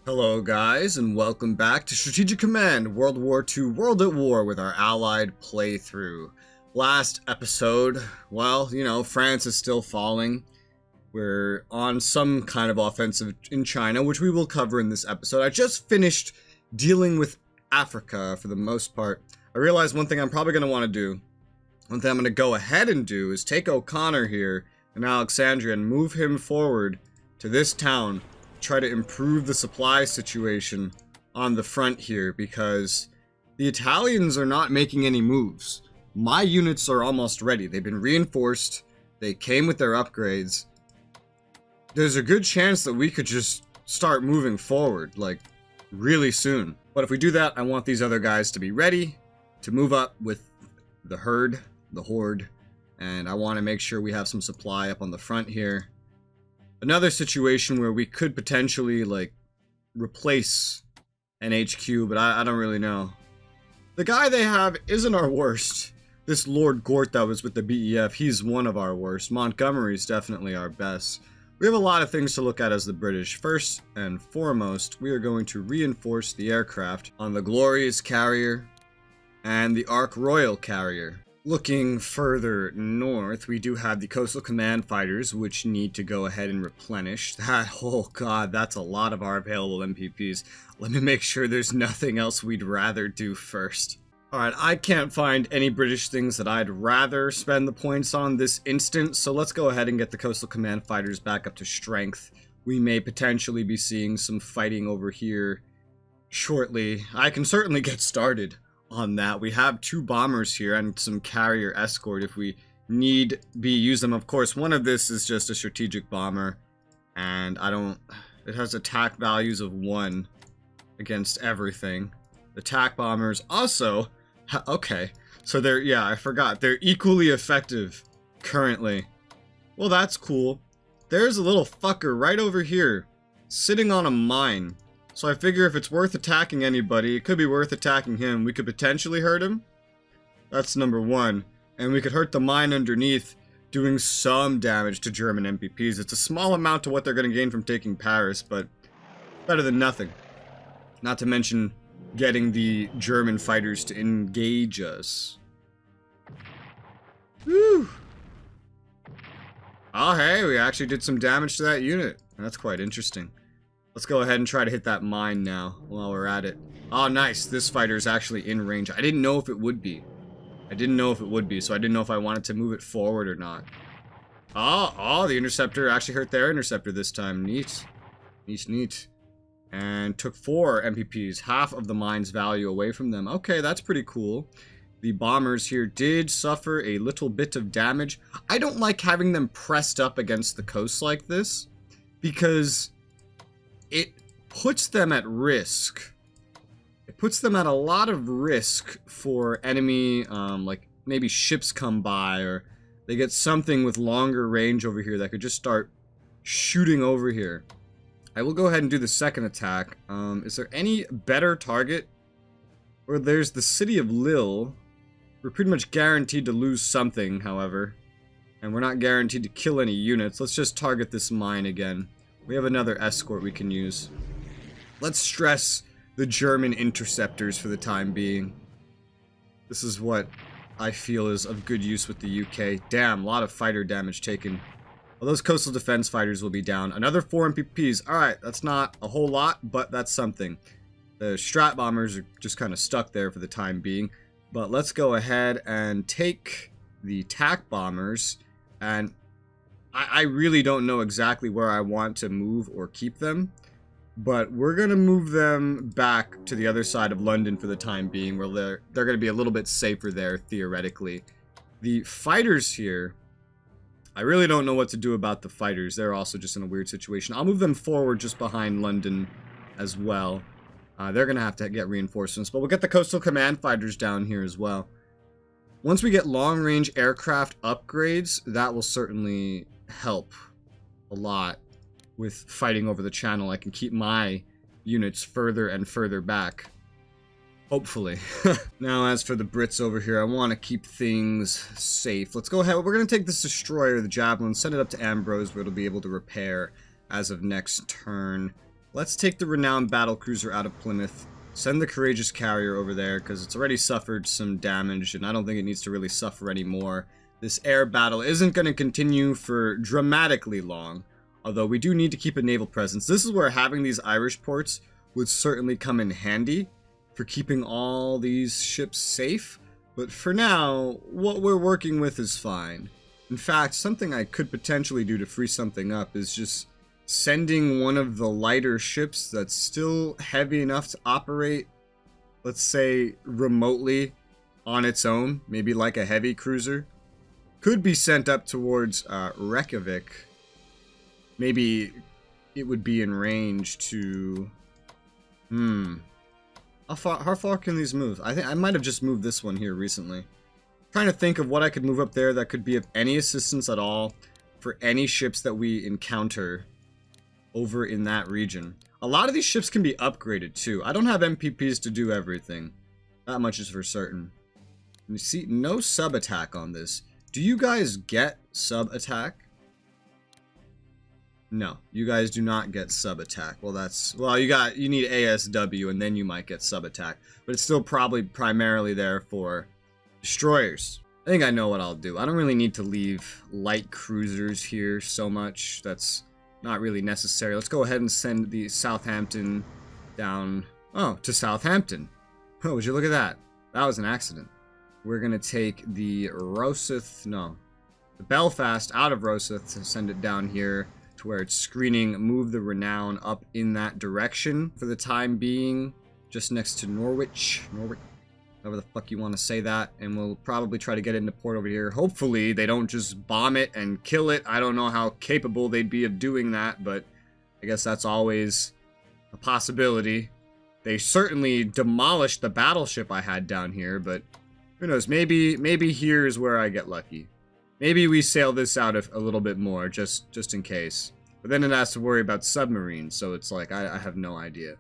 Hello guys, and welcome back to Strategic Command World War II World at War with our Allied playthrough. Last episode, well, France is still falling. We're on some kind of offensive in China, which we will cover in this episode. I just finished dealing with Africa for the most part. I realized one thing I'm probably going to want to do, one thing I'm going to go ahead and do is take O'Connor here in Alexandria and move him forward to this town. Try to improve the supply situation on the front here because the Italians are not making any moves. My units are almost ready. They've been reinforced. They came with their upgrades. There's a good chance that we could just start moving forward, like, really soon. But if we do that, I want these other guys to be ready to move up with the horde, and I want to make sure we have some supply up on the front here. Another situation where we could potentially, like, replace an HQ, but I don't really know. The guy they have isn't our worst. This Lord Gort that was with the BEF, he's one of our worst. Montgomery's definitely our best. We have a lot of things to look at as the British. First and foremost, we are going to reinforce the aircraft on the Glorious Carrier and the Ark Royal Carrier. Looking further north, we do have the Coastal Command fighters, which need to go ahead and replenish. Oh god, that's a lot of our available MPPs. Let me make sure there's nothing else we'd rather do first. Alright, I can't find any British things that I'd rather spend the points on this instant, so let's go ahead and get the Coastal Command fighters back up to strength. We may potentially be seeing some fighting over here shortly. I can certainly get started on that. We have 2 bombers here and some carrier escort if we need be use them. Of course, one of this is just a strategic bomber, and it has attack values of 1 against everything. The attack bombers also, okay, so I forgot, they're equally effective currently. Well, that's cool. There's a little fucker right over here sitting on a mine. So I figure if it's worth attacking anybody, it could be worth attacking him. We could potentially hurt him. That's number 1. And we could hurt the mine underneath, doing some damage to German MPPs. It's a small amount to what they're going to gain from taking Paris, but better than nothing. Not to mention getting the German fighters to engage us. Woo! Oh hey, we actually did some damage to that unit. That's quite interesting. Let's go ahead and try to hit that mine now while we're at it. Oh, nice. This fighter is actually in range. I didn't know if it would be. So I didn't know if I wanted to move it forward or not. Oh, the interceptor actually hurt their interceptor this time. Neat. Neat. And took 4 MPPs, half of the mine's value away from them. Okay, that's pretty cool. The bombers here did suffer a little bit of damage. I don't like having them pressed up against the coast like this, because it puts them at risk. It puts them at a lot of risk for enemy, like maybe ships come by, or they get something with longer range over here that could just start shooting over here. I will go ahead and do the second attack. Is there any better target? Or there's the city of Lille. We're pretty much guaranteed to lose something, however. And we're not guaranteed to kill any units. Let's just target this mine again. We have another escort we can use. Let's stress the German interceptors for the time being. This is what I feel is of good use with the UK. Damn, a lot of fighter damage taken. Well, those coastal defense fighters will be down. Another 4 MPPs. Alright, that's not a whole lot, but that's something. The Strat bombers are just kind of stuck there for the time being. But let's go ahead and take the TAC bombers, and I really don't know exactly where I want to move or keep them, but we're going to move them back to the other side of London for the time being, where they're going to be a little bit safer there, theoretically. The fighters here, I really don't know what to do about the fighters. They're also just in a weird situation. I'll move them forward just behind London as well. They're going to have to get reinforcements, but we'll get the Coastal Command fighters down here as well. Once we get long-range aircraft upgrades, that will certainly help a lot with fighting over the channel. I can keep my units further and further back. Hopefully. Now, as for the Brits over here, I want to keep things safe. Let's go ahead. We're going to take this destroyer, the Javelin, send it up to Ambrose, where it'll be able to repair as of next turn. let's take the renowned battlecruiser out of Plymouth. Send the courageous carrier over there, because it's already suffered some damage, and I don't think it needs to really suffer anymore. This air battle isn't going to continue for dramatically long, although we do need to keep a naval presence. This is where having these Irish ports would certainly come in handy for keeping all these ships safe. But for now, what we're working with is fine. In fact, something I could potentially do to free something up is just sending one of the lighter ships that's still heavy enough to operate, let's say, remotely on its own, maybe like a heavy cruiser, could be sent up towards Reykjavik. Maybe it would be in range to... How far can these move? I think I might have just moved this one here recently. Trying to think of what I could move up there that could be of any assistance at all for any ships that we encounter over in that region. A lot of these ships can be upgraded too. I don't have MPPs to do everything. That much is for certain. You see, no sub-attack on this. Do you guys get sub-attack? No, you guys do not get sub-attack. Well, you need ASW and then you might get sub-attack. But it's still probably primarily there for destroyers. I think I know what I'll do. I don't really need to leave light cruisers here so much. That's not really necessary. Let's go ahead and send the Southampton down. Oh, to Southampton. Oh, would you look at that? That was an accident. We're going to take the the Belfast out of Rosyth and send it down here to where it's screening, move the Renown up in that direction for the time being, just next to Norwich, however the fuck you want to say that, and we'll probably try to get into port over here. Hopefully they don't just bomb it and kill it. I don't know how capable they'd be of doing that, but I guess that's always a possibility. They certainly demolished the battleship I had down here, but who knows, maybe here's where I get lucky. Maybe we sail this out a little bit more, just in case. But then it has to worry about submarines, so it's like, I have no idea.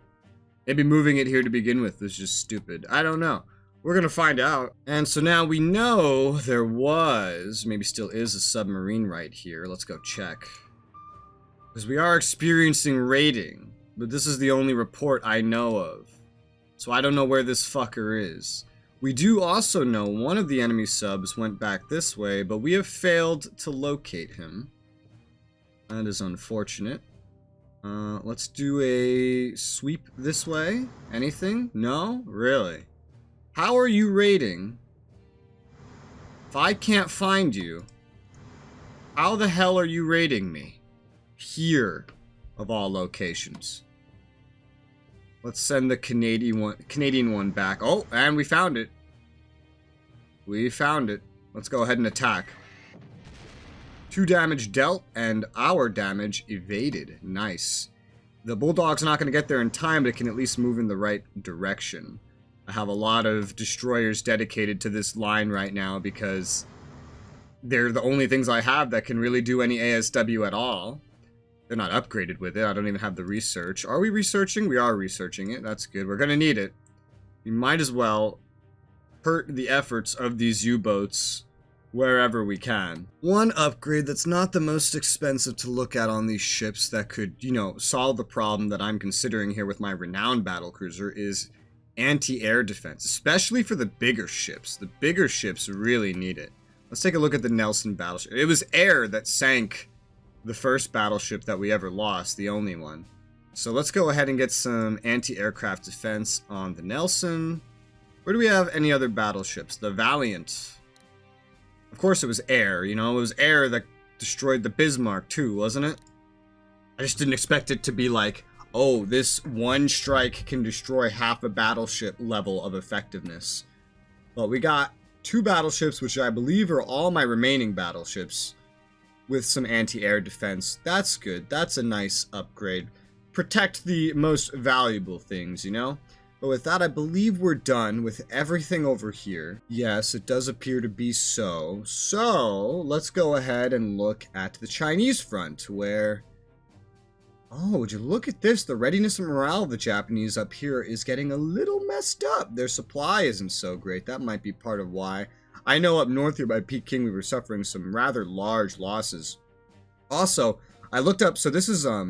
Maybe moving it here to begin with is just stupid. I don't know. We're gonna find out. And so now we know there was, maybe still is, a submarine right here. Let's go check. Because we are experiencing raiding, but this is the only report I know of. So I don't know where this fucker is. We do also know one of the enemy subs went back this way, but we have failed to locate him. That is unfortunate. Let's do a sweep this way. Anything? No? Really? How are you raiding? If I can't find you, how the hell are you raiding me? Here, of all locations. Let's send the Canadian one back. Oh, and we found it. We found it. Let's go ahead and attack. 2 damage dealt, and our damage evaded. Nice. The Bulldog's not going to get there in time, but it can at least move in the right direction. I have a lot of destroyers dedicated to this line right now because they're the only things I have that can really do any ASW at all. They're not upgraded with it. I don't even have the research. Are we researching? We are researching it. That's good. We're going to need it. We might as well hurt the efforts of these U-boats wherever we can. One upgrade that's not the most expensive to look at on these ships that could, solve the problem that I'm considering here with my renowned battlecruiser is anti-air defense, especially for the bigger ships. The bigger ships really need it. Let's take a look at the Nelson battleship. It was air that sank the first battleship that we ever lost, the only one. So let's go ahead and get some anti-aircraft defense on the Nelson. Where do we have any other battleships? The Valiant. Of course it was air, it was air that destroyed the Bismarck too, wasn't it? I just didn't expect it to be like, oh, this one strike can destroy half a battleship level of effectiveness. But we got 2 battleships, which I believe are all my remaining battleships, with some anti-air defense. That's good. That's a nice upgrade. Protect the most valuable things, But with that, I believe we're done with everything over here. Yes, it does appear to be so. So, let's go ahead and look at the Chinese front, where... Oh, would you look at this? The readiness and morale of the Japanese up here is getting a little messed up. Their supply isn't so great. That might be part of why. I know up north here by Peking we were suffering some rather large losses. Also, I looked up, so this is, I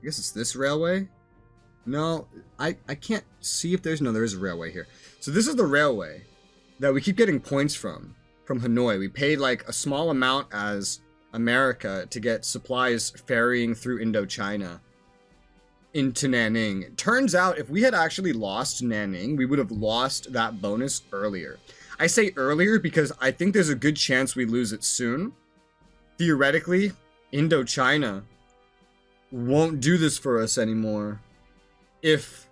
guess it's this railway? No, I can't see if there's... No, there is a railway here. So this is the railway that we keep getting points from Hanoi. We paid like a small amount as America to get supplies ferrying through Indochina into Nanning. Turns out if we had actually lost Nanning, we would have lost that bonus earlier. I say earlier because I think there's a good chance we lose it soon. Theoretically, Indochina won't do this for us anymore if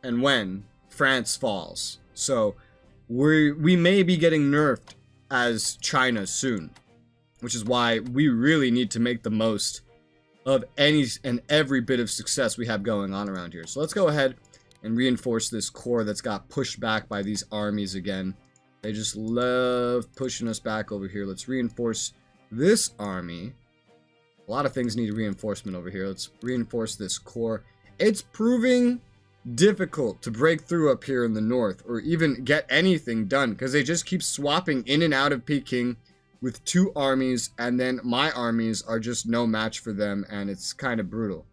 and when France falls. So we may be getting nerfed as China soon, which is why we really need to make the most of any and every bit of success we have going on around here. So let's go ahead and reinforce this core that's got pushed back by these armies again. They just love pushing us back over here. Let's reinforce this army. A lot of things need reinforcement over here. Let's reinforce this core. It's proving difficult to break through up here in the north or even get anything done because they just keep swapping in and out of Peking with two armies, and then my armies are just no match for them, and it's kind of brutal.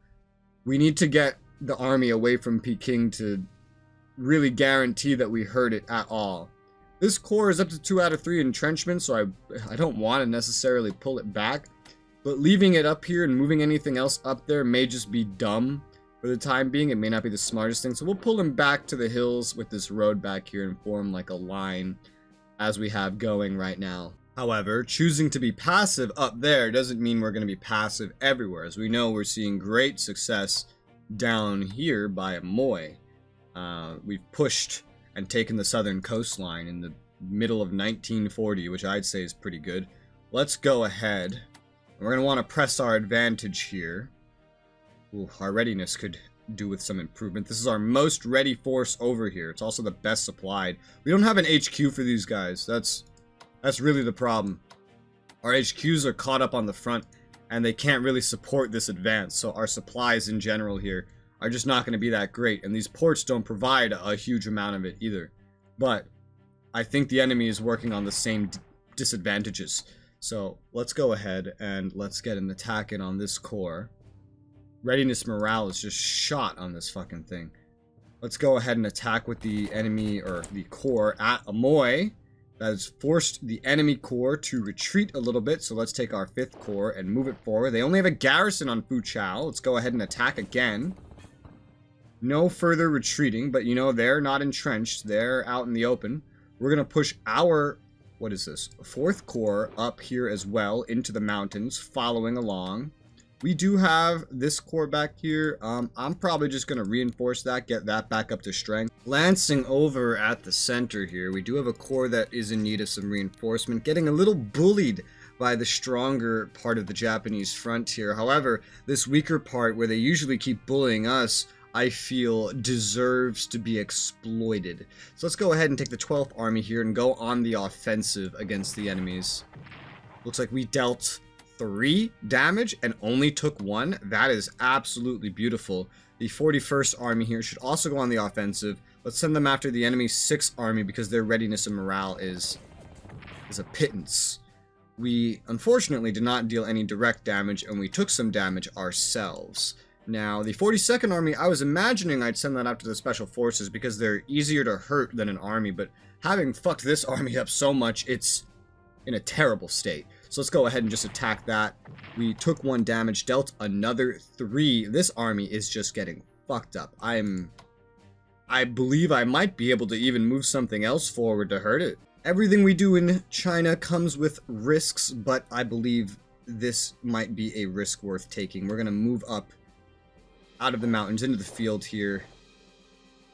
We need to get the army away from Peking to really guarantee that we hurt it at all. This core is up to 2 out of 3 entrenchment, so I don't want to necessarily pull it back, but leaving it up here and moving anything else up there may just be dumb for the time being. It may not be the smartest thing, so we'll pull him back to the hills with this road back here and form like a line as we have going right now. However, choosing to be passive up there doesn't mean we're going to be passive everywhere. As we know, we're seeing great success down here by Amoy. We've pushed and taken the southern coastline in the middle of 1940, which I'd say is pretty good. Let's go ahead. We're going to want to press our advantage here. Ooh, our readiness could do with some improvement. This is our most ready force over here. It's also the best supplied. We don't have an HQ for these guys. That's really the problem. Our HQs are caught up on the front, and they can't really support this advance, so our supplies in general here are just not going to be that great, and these ports don't provide a huge amount of it either. But I think the enemy is working on the same disadvantages. So let's go ahead and let's get an attack in on this core. Readiness morale is just shot on this fucking thing. Let's go ahead and attack with the enemy, or the core, at Amoy. That has forced the enemy core to retreat a little bit, so let's take our 5th corps and move it forward. They only have a garrison on Fuchao. Let's go ahead and attack again. No further retreating, but you know, they're not entrenched. They're out in the open. We're going to push our, what is this, 4th corps up here as well into the mountains, following along. We do have this core back here. I'm probably just going to reinforce that, get that back up to strength. Glancing over at the center here, we do have a core that is in need of some reinforcement, getting a little bullied by the stronger part of the Japanese front here. However, this weaker part, where they usually keep bullying us, I feel deserves to be exploited. So let's go ahead and take the 12th Army here and go on the offensive against the enemies. Looks like we dealt 3 damage and only took 1. That is absolutely beautiful. The 41st Army here should also go on the offensive. Let's send them after the enemy's 6th Army because their readiness and morale is a pittance. We unfortunately did not deal any direct damage, and we took some damage ourselves. Now, the 42nd Army, I was imagining I'd send that out to the Special Forces because they're easier to hurt than an army, but having fucked this army up so much, it's in a terrible state. So let's go ahead and just attack that. We took 1 damage, dealt another 3. This army is just getting fucked up. I believe I might be able to even move something else forward to hurt it. Everything we do in China comes with risks, but I believe this might be a risk worth taking. We're going to move up out of the mountains into the field here.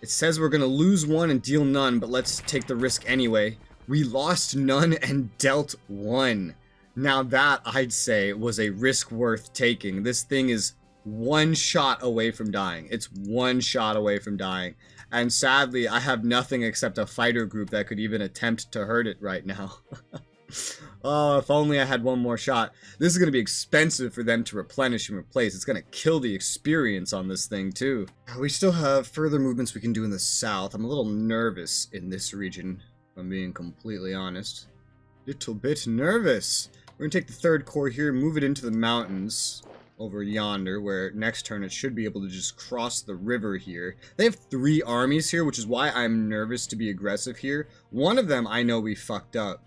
It says we're going to lose 1 and deal none, but let's take the risk anyway. We lost none and dealt 1. Now that, I'd say, was a risk worth taking. This thing is 1 shot away from dying. It's 1 shot away from dying. And sadly, I have nothing except a fighter group that could even attempt to hurt it right now. Oh, if only I had 1 more shot. This is going to be expensive for them to replenish and replace. It's going to kill the experience on this thing, too. We still have further movements we can do in the south. I'm a little nervous in this region, if I'm being completely honest. Little bit nervous. We're going to take the 3rd Corps here, move it into the mountains. over yonder, where next turn it should be able to just cross the river here. They have 3 armies here, which is why I'm nervous to be aggressive here. One of them I know we fucked up.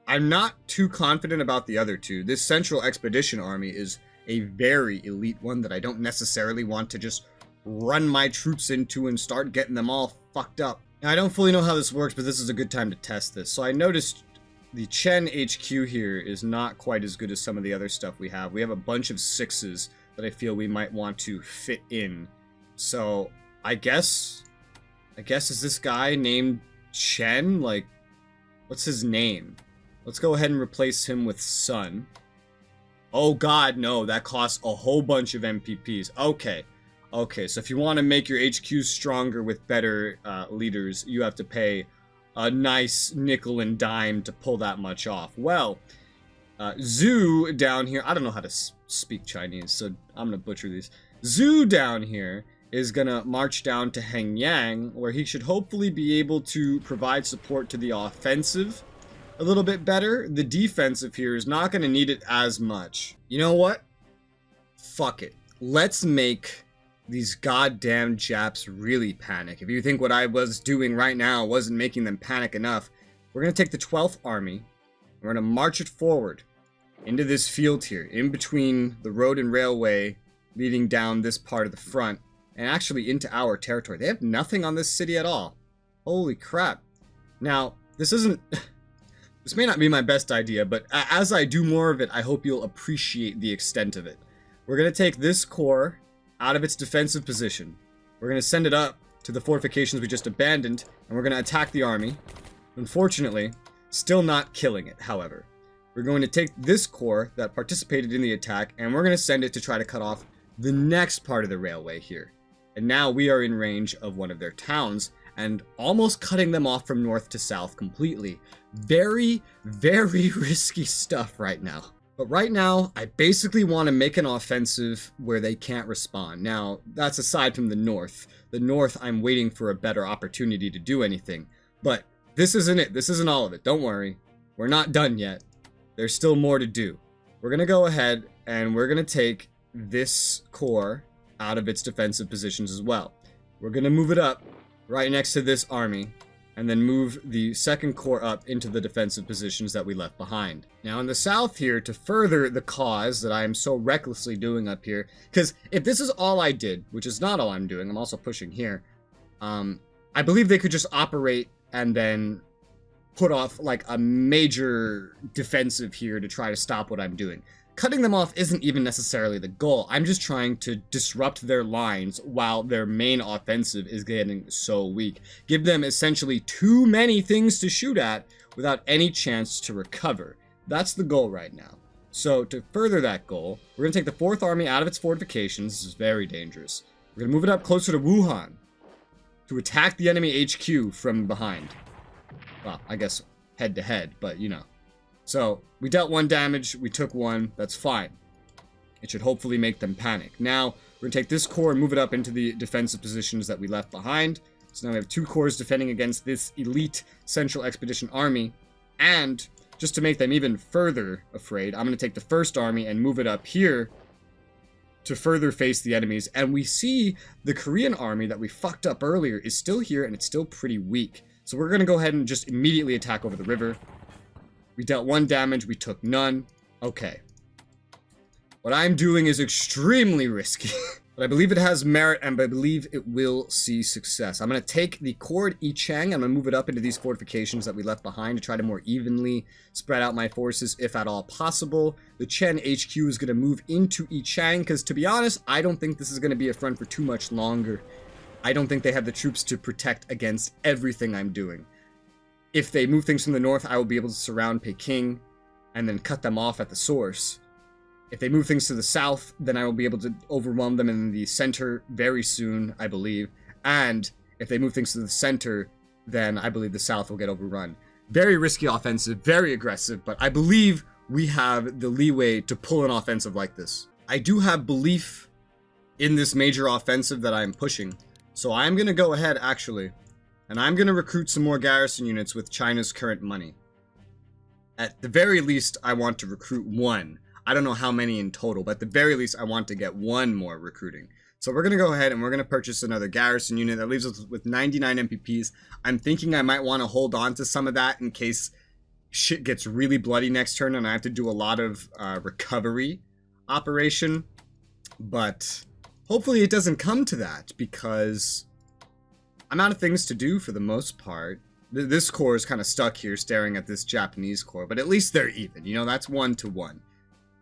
I'm not too confident about the other 2. This Central Expedition army is a very elite one that I don't necessarily want to just run my troops into and start getting them all fucked up. Now, I don't fully know how this works, but this is a good time to test this. So I noticed the Chen HQ here is not quite as good as some of the other stuff we have. We have a bunch of 6s that I feel we might want to fit in. So I guess is this guy named Chen? Like, what's his name? Let's go ahead and replace him with Sun. Oh god, no, that costs a whole bunch of MPPs. Okay, so if you want to make your HQs stronger with better leaders, you have to pay a nice nickel and dime to pull that much off. Well, Zhu down here, I don't know how to speak Chinese, so I'm gonna butcher these. Zhu down here is gonna march down to Hengyang, where he should hopefully be able to provide support to the offensive a little bit better. The defensive here is not gonna need it as much. You know what? Fuck it. Let's make these goddamn Japs really panic. If you think what I was doing right now wasn't making them panic enough, we're going to take the 12th Army, we're going to march it forward into this field here, in between the road and railway leading down this part of the front, and actually into our territory. They have nothing on this city at all. Holy crap. Now, this may not be my best idea, but as I do more of it, I hope you'll appreciate the extent of it. We're going to take this corps out of its defensive position. We're going to send it up to the fortifications we just abandoned, and we're going to attack the army. Unfortunately, still not killing it, however. We're going to take this corps that participated in the attack, and we're going to send it to try to cut off the next part of the railway here. And now we are in range of one of their towns, and almost cutting them off from north to south completely. Very, very risky stuff right now. But right now, I basically want to make an offensive where they can't respond. Now, that's aside from the north. The north, I'm waiting for a better opportunity to do anything. But this isn't it. This isn't all of it. Don't worry. We're not done yet. There's still more to do. We're going to go ahead and we're going to take this corps out of its defensive positions as well. We're going to move it up right next to this army, and then move the second corps up into the defensive positions that we left behind. Now in the south here, to further the cause that I am so recklessly doing up here, because if this is all I did, which is not all I'm doing, I'm also pushing here, I believe they could just operate and then put off like a major defensive here to try to stop what I'm doing. Cutting them off isn't even necessarily the goal. I'm just trying to disrupt their lines while their main offensive is getting so weak. Give them essentially too many things to shoot at without any chance to recover. That's the goal right now. So to further that goal, we're going to take the 4th Army out of its fortifications. This is very dangerous. We're going to move it up closer to Wuhan to attack the enemy HQ from behind. Well, I guess head to head, but you know. So, we dealt 1 damage, we took 1, that's fine. It should hopefully make them panic. Now, we're going to take this corps and move it up into the defensive positions that we left behind. So now we have 2 corps defending against this elite Central Expedition Army. And, just to make them even further afraid, I'm going to take the 1st Army and move it up here to further face the enemies. And we see the Korean army that we fucked up earlier is still here, and it's still pretty weak. So we're going to go ahead and just immediately attack over the river. We dealt 1 damage, we took none. Okay. What I'm doing is extremely risky. But I believe it has merit, and I believe it will see success. I'm going to take the corps at Yichang, I'm going to move it up into these fortifications that we left behind to try to more evenly spread out my forces, if at all possible. The Chen HQ is going to move into Yichang, because to be honest, I don't think this is going to be a front for too much longer. I don't think they have the troops to protect against everything I'm doing. If they move things from the north, I will be able to surround Peking and then cut them off at the source. If they move things to the south, then I will be able to overwhelm them in the center very soon, I believe. And if they move things to the center, then I believe the south will get overrun. Very risky offensive, very aggressive, but I believe we have the leeway to pull an offensive like this. I do have belief in this major offensive that I'm pushing. So I'm going to go ahead, actually, and I'm going to recruit some more garrison units with China's current money. At the very least, I want to recruit 1. I don't know how many in total, but at the very least, I want to get one more recruiting. So we're going to go ahead and we're going to purchase another garrison unit. That leaves us with 99 MPPs. I'm thinking I might want to hold on to some of that in case shit gets really bloody next turn and I have to do a lot of recovery operation. But hopefully it doesn't come to that because I'm out of things to do for the most part. This corps is kind of stuck here staring at this Japanese corps, but at least they're even. You know, that's 1-to-1.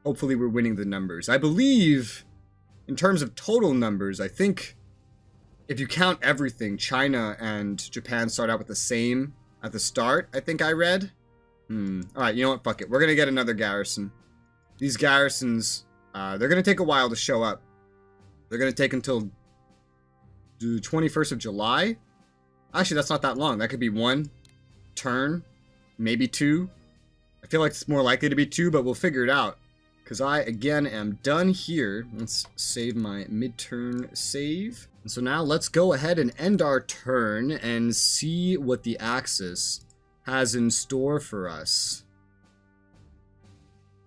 Hopefully we're winning the numbers. I believe, in terms of total numbers, I think if you count everything, China and Japan start out with the same at the start, I think I read. Alright, you know what? Fuck it. We're going to get another garrison. These garrisons, they're going to take a while to show up. They're going to take until the 21st of July. Actually, that's not that long. That could be 1 turn, maybe 2. I feel like it's more likely to be 2, but we'll figure it out. Because I, again, am done here. Let's save my mid-turn save. And so now let's go ahead and end our turn and see what the Axis has in store for us.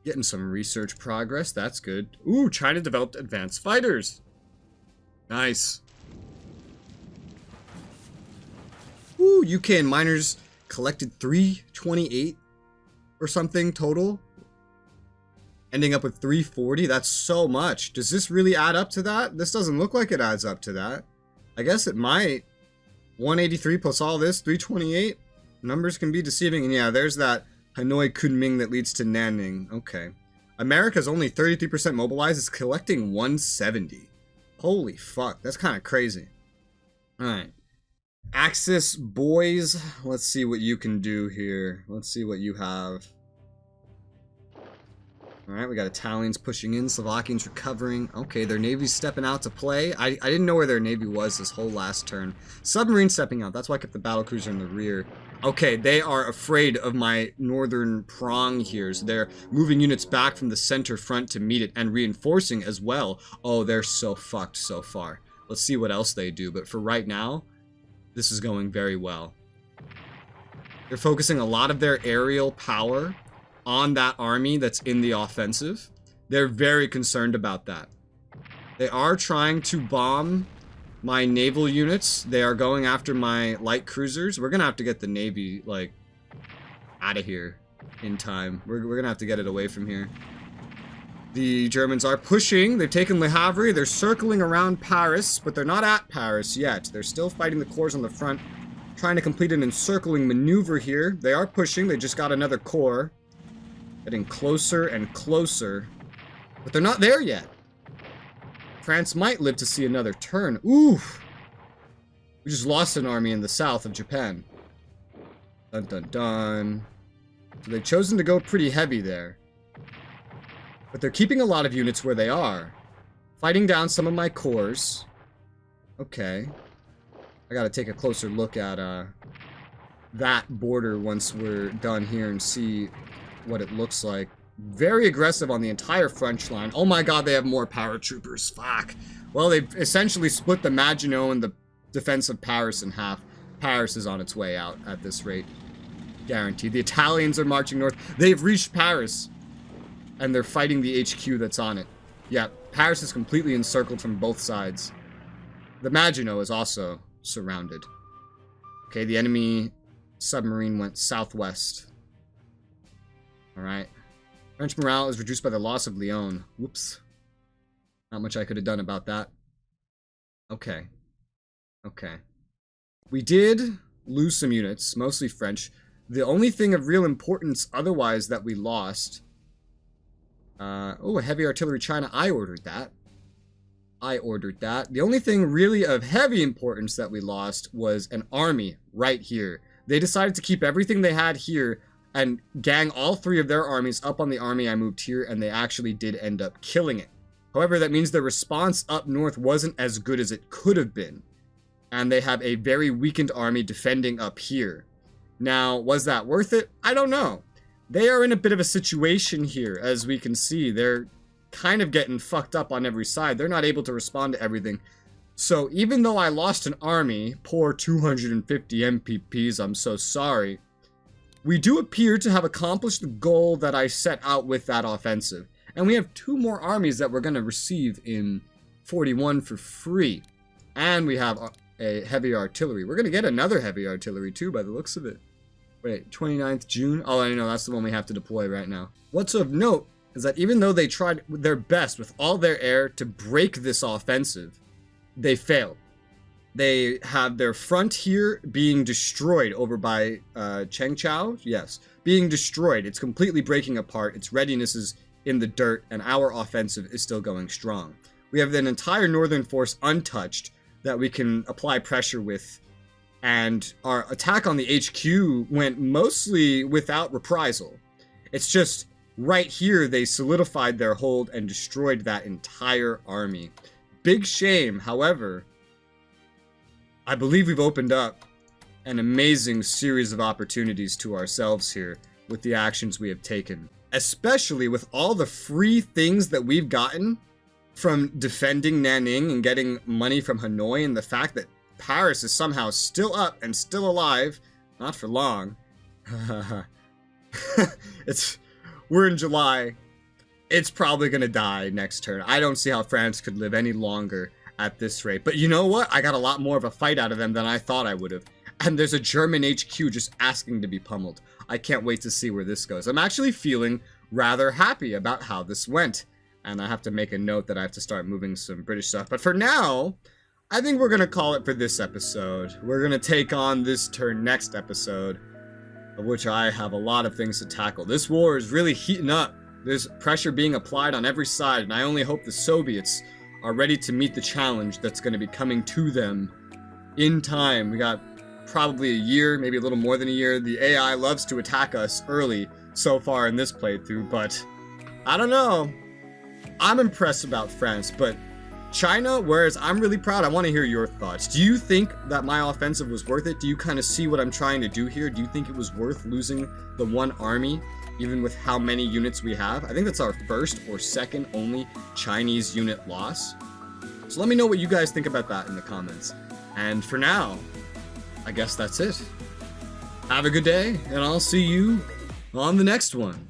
Getting some research progress. That's good. Ooh, China developed advanced fighters. Nice. Ooh, UK and miners collected 328 or something total. Ending up with 340. That's so much. Does this really add up to that? This doesn't look like it adds up to that. I guess it might. 183 plus all this, 328. Numbers can be deceiving. And yeah, there's that Hanoi Kunming that leads to Nanning. Okay. America's only 33% mobilized. It's collecting 170. Holy fuck. That's kind of crazy. Alright. Axis boys. Let's see what you can do here. Let's see what you have. Alright, we got Italians pushing in, Slovakians recovering. Okay, their navy's stepping out to play. I didn't know where their navy was this whole last turn. Submarine stepping out. That's why I kept the battlecruiser in the rear. Okay, they are afraid of my northern prong here. So they're moving units back from the center front to meet it and reinforcing as well. Oh, they're so fucked so far. Let's see what else they do. But for right now, this is going very well. They're focusing a lot of their aerial power on that army that's in the offensive. They're very concerned about that. They are trying to bomb my naval units. They are going after my light cruisers. We're gonna have to get the navy, like, out of here in time. We're gonna have to get it away from here. The Germans are pushing. They've taken Le Havre. They're circling around Paris, but they're not at Paris yet. They're still fighting the corps on the front, trying to complete an encircling maneuver here. They are pushing. They just got another corps. Getting closer and closer. But they're not there yet. France might live to see another turn. Ooh! We just lost an army in the south of Japan. Dun dun dun. So they've chosen to go pretty heavy there. But they're keeping a lot of units where they are. Fighting down some of my corps. Okay. I gotta take a closer look at that border once we're done here and see what it looks like. Very aggressive on the entire French line. Oh my god, they have more paratroopers. Fuck. Well, they've essentially split the Maginot and the defense of Paris in half. Paris is on its way out at this rate. Guaranteed. The Italians are marching north. They've reached Paris. And they're fighting the HQ that's on it. Yeah, Paris is completely encircled from both sides. The Maginot is also surrounded. Okay, the enemy submarine went southwest. Alright. French morale is reduced by the loss of Lyon. Whoops. Not much I could have done about that. Okay. Okay. We did lose some units, mostly French. The only thing of real importance otherwise that we lost... oh, a heavy artillery China. I ordered that. The only thing really of heavy importance that we lost was an army right here. They decided to keep everything they had here and gang all 3 of their armies up on the army I moved here, and they actually did end up killing it. However, that means their response up north wasn't as good as it could have been. And they have a very weakened army defending up here. Now, was that worth it? I don't know. They are in a bit of a situation here, as we can see. They're kind of getting fucked up on every side. They're not able to respond to everything. So even though I lost an army, poor 250 MPPs, I'm so sorry, we do appear to have accomplished the goal that I set out with that offensive. And we have 2 more armies that we're going to receive in 41 for free. And we have a heavy artillery. We're going to get another heavy artillery too by the looks of it. Wait, 29th June? Oh, I know, that's the one we have to deploy right now. What's of note is that even though they tried their best with all their air to break this offensive, they failed. They have their front here being destroyed over by Chengchao. Yes, being destroyed. It's completely breaking apart. Its readiness is in the dirt, and our offensive is still going strong. We have an entire northern force untouched that we can apply pressure with, and our attack on the HQ went mostly without reprisal. It's just right here they solidified their hold and destroyed that entire army. Big shame, however. I believe we've opened up an amazing series of opportunities to ourselves here with the actions we have taken. Especially with all the free things that we've gotten from defending Nanning and getting money from Hanoi, and the fact that Paris is somehow still up and still alive. Not for long. We're in July. It's probably gonna die next turn. I don't see how France could live any longer at this rate. But you know what? I got a lot more of a fight out of them than I thought I would have. And there's a German HQ just asking to be pummeled. I can't wait to see where this goes. I'm actually feeling rather happy about how this went. And I have to make a note that I have to start moving some British stuff. But for now, I think we're going to call it for this episode. We're going to take on this turn next episode, of which I have a lot of things to tackle. This war is really heating up. There's pressure being applied on every side, and I only hope the Soviets are ready to meet the challenge that's going to be coming to them in time. We got probably a year, maybe a little more than a year. The AI loves to attack us early so far in this playthrough, but I don't know. I'm impressed about France, but China, whereas I'm really proud, I want to hear your thoughts. Do you think that my offensive was worth it? Do you kind of see what I'm trying to do here? Do you think it was worth losing the one army, even with how many units we have? I think that's our first or second only Chinese unit loss. So let me know what you guys think about that in the comments. And for now, I guess that's it. Have a good day, and I'll see you on the next one.